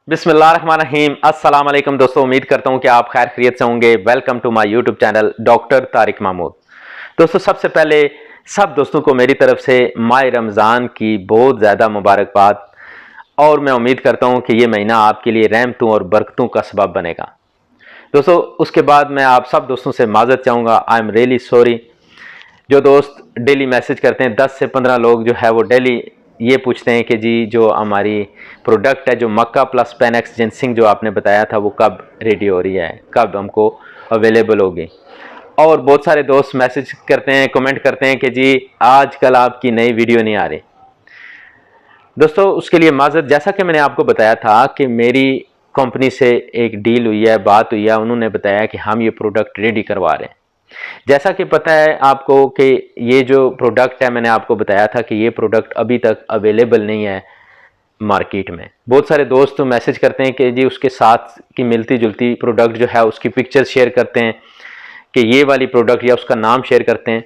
बिस्मिल्लाहिर्रहमानिर्रहीम। अस्सलाम वालेकुम दोस्तों, उम्मीद करता हूँ कि आप खैर खैरियत से होंगे। Welcome to my YouTube channel doctor Tariq Mahmood. दोस्तों, सबसे पहले सब दोस्तों को मेरी तरफ से माह रमज़ान की बहुत ज़्यादा मुबारकबाद, और मैं उम्मीद करता हूँ कि ये महीना आपके लिए रहमतों और बरकतों का सबब बनेगा। दोस्तों, उसके बाद मैं आप सब दोस्तों से माज़रत चाहूँगा। I am really sorry. जो दोस्त डेली मैसेज करते हैं, 10 से 15 लोग जो है वो डेली ये पूछते हैं कि जी जो हमारी प्रोडक्ट है, जो मक्का प्लस पेनेक्स जिनसिंग जो आपने बताया था, वो कब रेडी हो रही है, कब हमको अवेलेबल होगी। और बहुत सारे दोस्त मैसेज करते हैं, कमेंट करते हैं कि जी आजकल आपकी नई वीडियो नहीं आ रही। दोस्तों, उसके लिए माज़रत। जैसा कि मैंने आपको बताया था कि मेरी कंपनी से एक डील हुई है, बात हुई है, उन्होंने बताया कि हम ये प्रोडक्ट रेडी करवा रहे हैं। जैसा कि पता है आपको कि ये जो प्रोडक्ट है, मैंने आपको बताया था कि ये प्रोडक्ट अभी तक अवेलेबल नहीं है मार्केट में। बहुत सारे दोस्त मैसेज करते हैं कि जी उसके साथ की मिलती जुलती प्रोडक्ट जो है उसकी पिक्चर्स शेयर करते हैं कि ये वाली प्रोडक्ट, या उसका नाम शेयर करते हैं।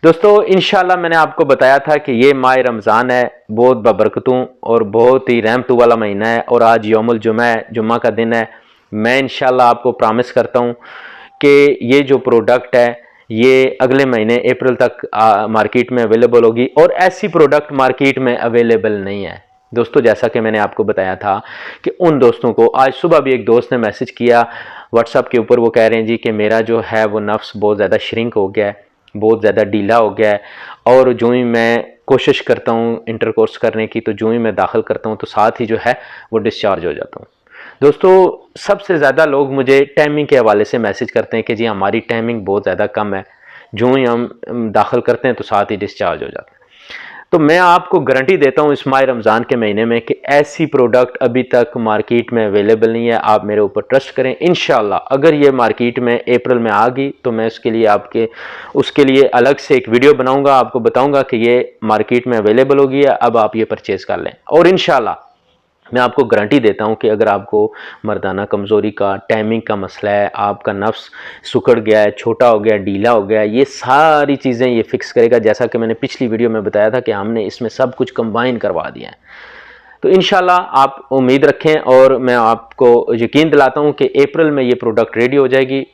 दोस्तों, इंशाल्लाह मैंने आपको बताया था कि ये माह रमज़ान है, बहुत बबरकतों और बहुत ही रहमतों वाला महीना है, और आज यौमुल जुमा है, जुम्मा का दिन है। मैं इंशाल्लाह आपको प्रॉमिस करता हूँ कि ये जो प्रोडक्ट है ये अगले महीने अप्रैल तक मार्केट में अवेलेबल होगी, और ऐसी प्रोडक्ट मार्केट में अवेलेबल नहीं है। दोस्तों, जैसा कि मैंने आपको बताया था कि उन दोस्तों को, आज सुबह भी एक दोस्त ने मैसेज किया व्हाट्सएप के ऊपर, वो कह रहे हैं जी कि मेरा जो है वो नफ्स बहुत ज़्यादा श्रिंक हो गया है, बहुत ज़्यादा ढीला हो गया है, और जो ही मैं कोशिश करता हूँ इंटरकोर्स करने की, तो जो ही मैं दाखिल करता हूँ तो साथ ही जो है वो डिस्चार्ज हो जाता हूँ। दोस्तों, सबसे ज़्यादा लोग मुझे टाइमिंग के हवाले से मैसेज करते हैं कि जी हमारी टाइमिंग बहुत ज़्यादा कम है, जो ही हम दाखिल करते हैं तो साथ ही डिस्चार्ज हो जाता है। तो मैं आपको गारंटी देता हूँ इस माह रमज़ान के महीने में कि ऐसी प्रोडक्ट अभी तक मार्केट में अवेलेबल नहीं है। आप मेरे ऊपर ट्रस्ट करें, इंशाल्लाह अगर ये मार्केट में अप्रैल में आ गई तो मैं उसके लिए अलग से एक वीडियो बनाऊंगा, आपको बताऊंगा कि ये मार्केट में अवेलेबल होगी, अब आप ये परचेज़ कर लें। और इंशाल्लाह मैं आपको गारंटी देता हूं कि अगर आपको मर्दाना कमज़ोरी का, टाइमिंग का मसला है, आपका नफ्स सुकड़ गया है, छोटा हो गया, ढीला हो गया, ये सारी चीज़ें ये फिक्स करेगा। जैसा कि मैंने पिछली वीडियो में बताया था कि हमने इसमें सब कुछ कंबाइन करवा दिया है। तो इंशाल्लाह आप उम्मीद रखें, और मैं आपको यकीन दिलाता हूं कि अप्रैल में ये प्रोडक्ट रेडी हो जाएगी,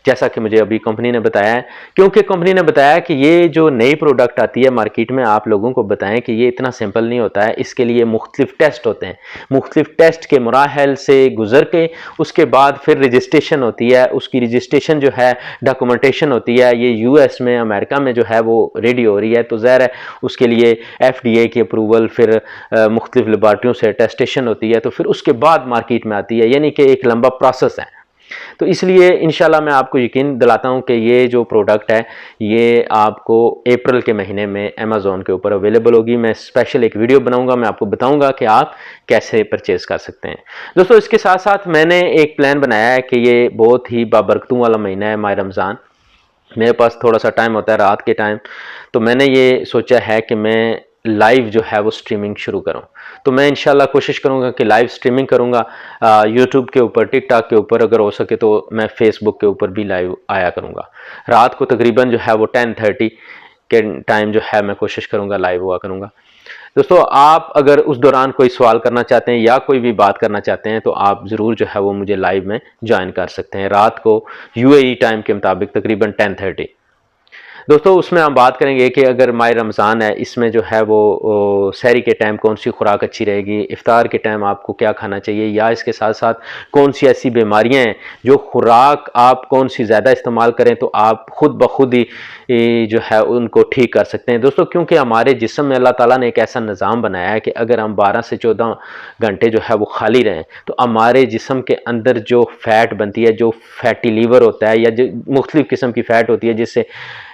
जैसा कि मुझे अभी कंपनी ने बताया है। क्योंकि कंपनी ने बताया कि ये जो नई प्रोडक्ट आती है मार्केट में, आप लोगों को बताएं कि ये इतना सिंपल नहीं होता है, इसके लिए मुख्तलिफ टेस्ट होते हैं। मुख्तलिफ टेस्ट के मराहल से गुजर के उसके बाद फिर रजिस्ट्रेशन होती है। उसकी रजिस्ट्रेशन जो है, डॉक्यूमेंटेशन होती है, ये यूएस में, अमेरिका में जो है वो रेडी हो रही है। तो ज़ाहिर है उसके लिए एफडीए की अप्रूवल, फिर मुख्तलिफ लेबॉर्ट्रियों से टेस्टेशन होती है, तो फिर उसके बाद मार्केट में आती है, यानी कि एक लंबा प्रोसेस है। तो इसलिए इंशाल्लाह मैं आपको यकीन दिलाता हूं कि ये जो प्रोडक्ट है ये आपको अप्रैल के महीने में अमेज़ॉन के ऊपर अवेलेबल होगी। मैं स्पेशल एक वीडियो बनाऊंगा, मैं आपको बताऊंगा कि आप कैसे परचेज़ कर सकते हैं। दोस्तों, इसके साथ साथ मैंने एक प्लान बनाया है कि ये बहुत ही बाबरकतों वाला महीना है माह रमज़ान। मेरे पास थोड़ा सा टाइम होता है रात के टाइम, तो मैंने ये सोचा है कि मैं लाइव जो है वो स्ट्रीमिंग शुरू करूं। तो मैं इंशाल्लाह कोशिश करूंगा कि लाइव स्ट्रीमिंग करूंगा यूट्यूब के ऊपर, टिकटॉक के ऊपर, अगर हो सके तो मैं फेसबुक के ऊपर भी लाइव आया करूंगा। रात को तकरीबन जो है वो 10:30 के टाइम जो है मैं कोशिश करूंगा लाइव हुआ करूंगा। दोस्तों, आप अगर उस दौरान कोई सवाल करना चाहते हैं या कोई भी बात करना चाहते हैं तो आप ज़रूर जो है वो मुझे लाइव में ज्वाइन कर सकते हैं, रात को यूएई टाइम के मुताबिक तकरीबन 10:30। दोस्तों, उसमें हम बात करेंगे कि अगर माह रमज़ान है, इसमें जो है वो सहरी के टाइम कौन सी खुराक अच्छी रहेगी, इफ्तार के टाइम आपको क्या खाना चाहिए, या इसके साथ साथ कौन सी ऐसी बीमारियां हैं जो खुराक आप कौन सी ज़्यादा इस्तेमाल करें तो आप खुद ब खुद ही जो है उनको ठीक कर सकते हैं। दोस्तों, क्योंकि हमारे जिस्म में अल्लाह ताला ने एक ऐसा निज़ाम बनाया है कि अगर हम 12 से 14 घंटे जो है वो खाली रहें तो हमारे जिस्म के अंदर जो फैट बनती है, जो फैटी लीवर होता है, या जो मुख्तलिफ़ किस्म की फ़ैट होती है, जिससे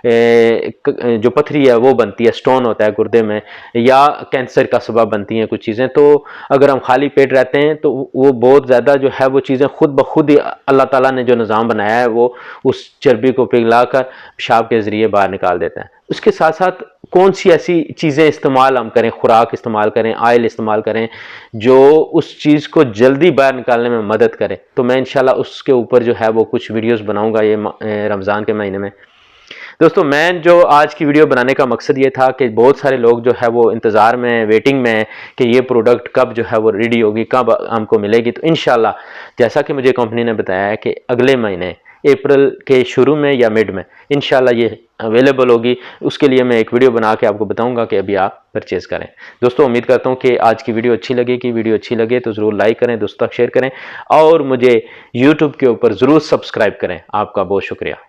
जो पथरी है वो बनती है, स्टोन होता है गुर्दे में, या कैंसर का सबब बनती हैं कुछ चीज़ें। तो अगर हम खाली पेट रहते हैं तो वो बहुत ज़्यादा जो है वो चीज़ें खुद ब खुद ही अल्लाह ताला ने जो निज़ाम बनाया है वो उस चर्बी को पिघलाकर पेशाब के ज़रिए बाहर निकाल देता है। उसके साथ साथ कौन सी ऐसी चीज़ें इस्तेमाल हम करें, खुराक इस्तेमाल करें, ऑयल इस्तेमाल करें जो उस चीज़ को जल्दी बाहर निकालने में मदद करे। तो मैं इंशाल्लाह उसके ऊपर जो है वो कुछ वीडियोस बनाऊंगा ये रमज़ान के महीने में। دوستوں میں جو آج کی ویڈیو بنانے کا مقصد یہ تھا کہ بہت سارے لوگ جو ہے وہ انتظار میں ویٹنگ میں کہ یہ پروڈکٹ کب جو ہے وہ ریڈی ہوگی، کب ہم کو ملے گی. تو انشاءاللہ جیسا کہ مجھے کمپنی نے بتایا ہے کہ اگلے مہینے اپریل کے شروع میں یا مڈ میں انشاءاللہ یہ اویلیبل ہوگی. اس کے لیے میں ایک ویڈیو بنا کے آپ کو بتاؤں گا کہ ابھی آپ پرچیز کریں. دوستوں امید کرتا ہوں کہ آج کی ویڈیو اچھی لگے گی. ویڈیو اچھی لگے تو ضرور لائک کریں، دوستوں تک شیئر کریں اور مجھے یوٹیوب کے اوپر ضرور سبسکرائب کریں. آپ کا بہت شکریہ.